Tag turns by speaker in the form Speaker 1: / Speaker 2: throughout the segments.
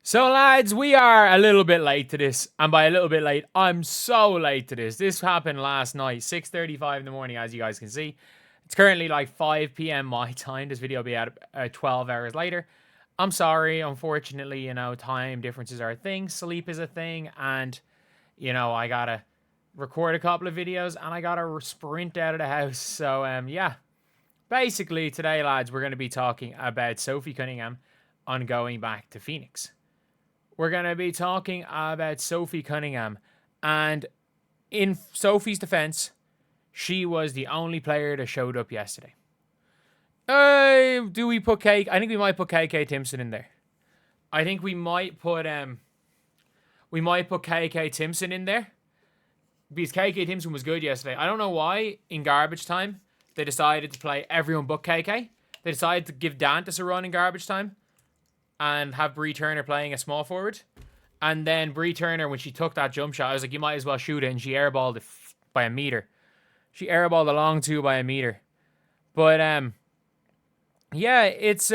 Speaker 1: So, lads, we are a little bit late to this. And by a little bit late, I'm so late to this. This happened last night, 6:35 in the morning, as you guys can see. It's currently like 5 p.m. my time. This video will be out 12 hours later. I'm sorry. Unfortunately, time differences are a thing. Sleep is a thing. And, I got to record a couple of videos and I got to sprint out of the house. So, yeah. Basically, today, lads, we're going to be talking about Sophie Cunningham on going back to Phoenix. We're going to be talking about Sophie Cunningham. And in Sophie's defense, she was the only player that showed up yesterday. Do we put I think we might put KK Timpson in there. I think we might put KK Timpson in there. Because KK Timpson was good yesterday. I don't know why in garbage time they decided to play everyone but KK. They decided to give Dantas a run in garbage time and have Bree Turner playing a small forward. And then Bree Turner, when she took that jump shot, I was like, you might as well shoot it. And she airballed it by a meter. She airballed a long two by a meter. But, yeah, it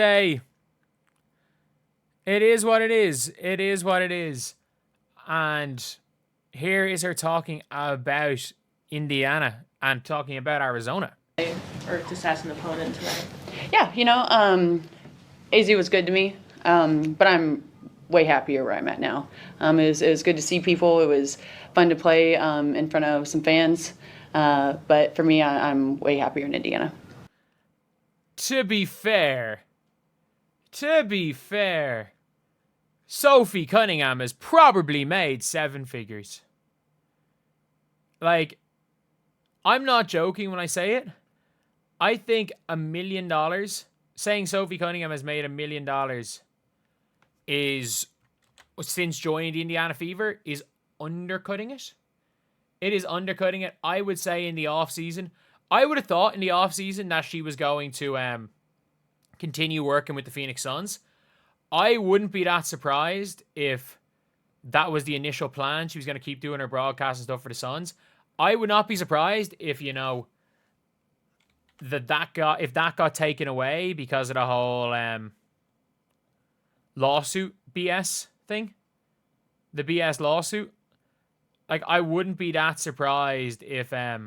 Speaker 1: is what it is. It is what it is. And here is her talking about Indiana and talking about Arizona.
Speaker 2: Or just as an opponent tonight.
Speaker 3: Yeah, AZ was good to me. But I'm way happier where I'm at now. It was good to see people. It was fun to play in front of some fans. But for me, I'm way happier in Indiana.
Speaker 1: To be fair, Sophie Cunningham has probably made 7 figures. Like, I'm not joking when I say it. I think $1 million, saying Sophie Cunningham has made $1 million is, since joining the Indiana Fever, is undercutting it. It is undercutting it. I would say in the offseason, I would have thought in the offseason that she was going to continue working with the Phoenix Suns. I wouldn't be that surprised if that was the initial plan. She was going to keep doing her broadcast and stuff for the Suns. I would not be surprised if, that got taken away because of the whole lawsuit BS thing. The BS lawsuit. Like, I wouldn't be that surprised if they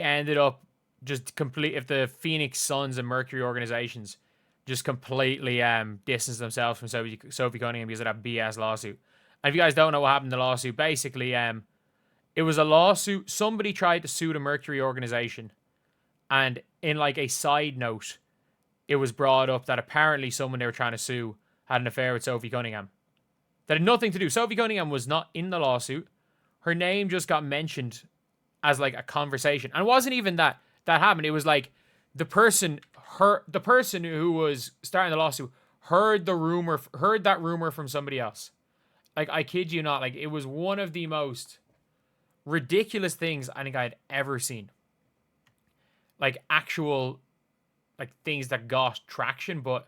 Speaker 1: ended up just if the Phoenix Suns and Mercury organizations just completely distance themselves from Sophie Cunningham because of that BS lawsuit. And if you guys don't know what happened in the lawsuit, basically it was a lawsuit. Somebody tried to sue the Mercury organization, and in like a side note, it was brought up that apparently someone they were trying to sue had an affair with Sophie Cunningham. That had nothing to do. Sophie Cunningham was not in the lawsuit. Her name just got mentioned as like a conversation. And it wasn't even that happened. It was like the person who was starting the lawsuit heard that rumor from somebody else. Like, I kid you not, like, it was one of the most ridiculous things I think I'd ever seen. Like, actual, like, things that got traction, but,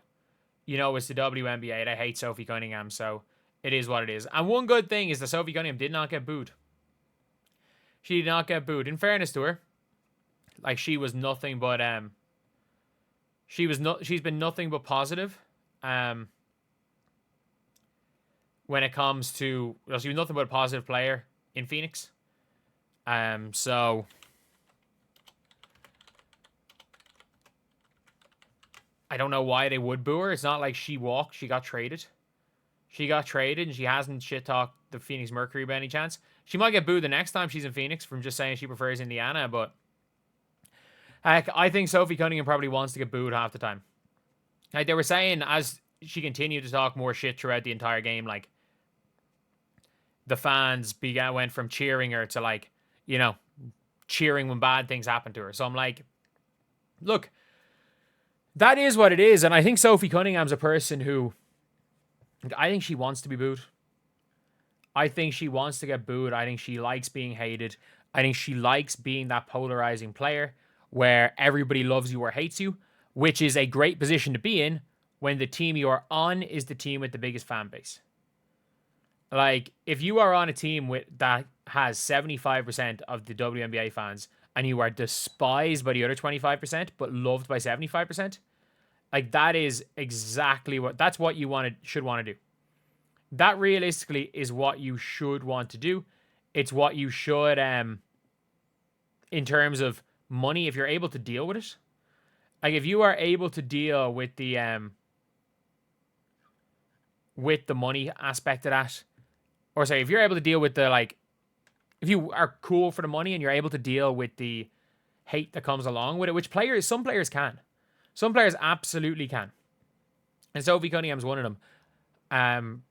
Speaker 1: it's the WNBA. They hate Sophie Cunningham, so it is what it is. And one good thing is that Sophie Cunningham did not get booed. She did not get booed. In fairness to her, like, she was nothing but, she's been nothing but positive, when it comes to, she was nothing but a positive player in Phoenix. So I don't know why they would boo her. It's not like she walked. She got traded. And she hasn't shit-talked the Phoenix Mercury by any chance. She might get booed the next time she's in Phoenix from just saying she prefers Indiana, but heck, I think Sophie Cunningham probably wants to get booed half the time. Like, they were saying as she continued to talk more shit throughout the entire game, like, the fans went from cheering her to, like, cheering when bad things happen to her. So I'm like, look, that is what it is. And I think Sophie Cunningham's a person who, I think she wants to be booed. I think she wants to get booed. I think she likes being hated. I think she likes being that polarizing player where everybody loves you or hates you, which is a great position to be in when the team you are on is the team with the biggest fan base. Like, if you are on a team that has 75% of the WNBA fans and you are despised by the other 25% but loved by 75%, Like, that is exactly that's what you should want to do. That realistically is what you should want to do. It's what you should, in terms of money, if you're able to deal with it. Like, if you are able to deal with the money aspect of that, or say, if you're able to deal with the, like, if you are cool for the money and you're able to deal with the hate that comes along with it, which some players can. Some players absolutely can. And Sophie Cunningham's one of them.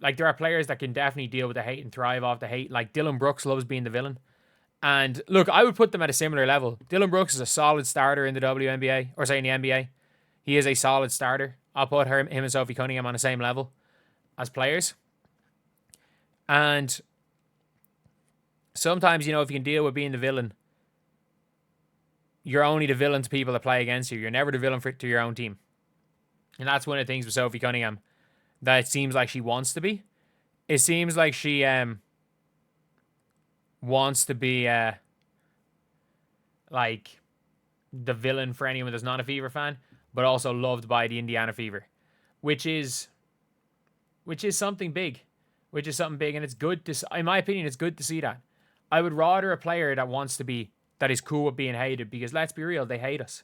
Speaker 1: Like, there are players that can definitely deal with the hate and thrive off the hate. Like, Dylan Brooks loves being the villain. And look, I would put them at a similar level. Dylan Brooks is a solid starter in the WNBA, or say in the NBA. He is a solid starter. I'll put him and Sophie Cunningham on the same level as players. And sometimes, if you can deal with being the villain, you're only the villain to people that play against you. You're never the villain to your own team. And that's one of the things with Sophie Cunningham that it seems like she wants to be. It seems like she wants to be like the villain for anyone that's not a Fever fan, but also loved by the Indiana Fever, which is something big. And it's good to, in my opinion, it's good to see that. I would rather a player that is cool with being hated, because let's be real, they hate us.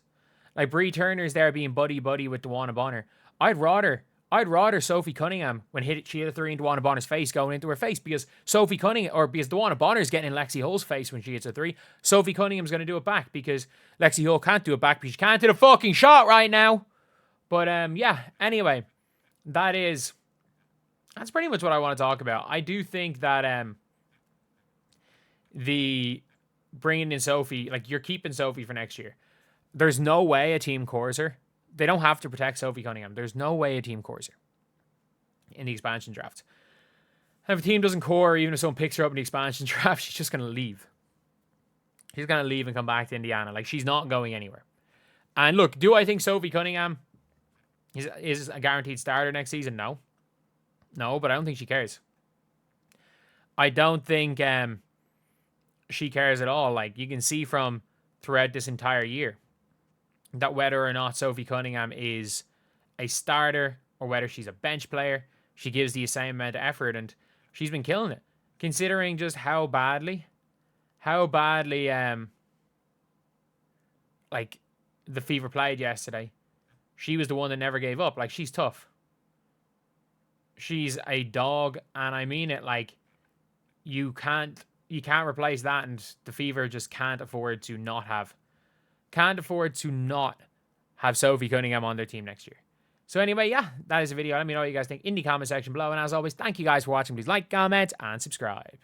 Speaker 1: Like, Bree Turner's there being buddy with DeWanna Bonner. I'd rather Sophie Cunningham, when she hit a three in DeWanna Bonner's face, going into her face, because because DeWanna Bonner's getting in Lexi Hull's face when she hits a three. Sophie Cunningham's going to do it back, because Lexi Hull can't do it back because she can't do the fucking shot right now. But yeah, anyway, that's pretty much what I want to talk about. I do think that the bringing in Sophie, like, you're keeping Sophie for next year. There's no way a team cores her. They don't have to protect Sophie Cunningham. There's no way a team cores her in the expansion draft. And if a team doesn't core her, even if someone picks her up in the expansion draft, she's just going to leave. She's going to leave and come back to Indiana. Like, she's not going anywhere. And look, do I think Sophie Cunningham is a guaranteed starter next season? No. No, but I don't think she cares. I don't think she cares at all. Like, you can see from throughout this entire year that whether or not Sophie Cunningham is a starter or whether she's a bench player, she gives the same amount of effort, and she's been killing it. Considering just how badly like, the Fever played yesterday, she was the one that never gave up. Like, she's tough. She's a dog, and I mean it. Like, you can't replace that, and the Fever just can't afford to not have Sophie Cunningham on their team next year. So anyway, yeah, that is the video. Let me know what you guys think in the comment section below. And as always, thank you guys for watching. Please like, comment, and subscribe.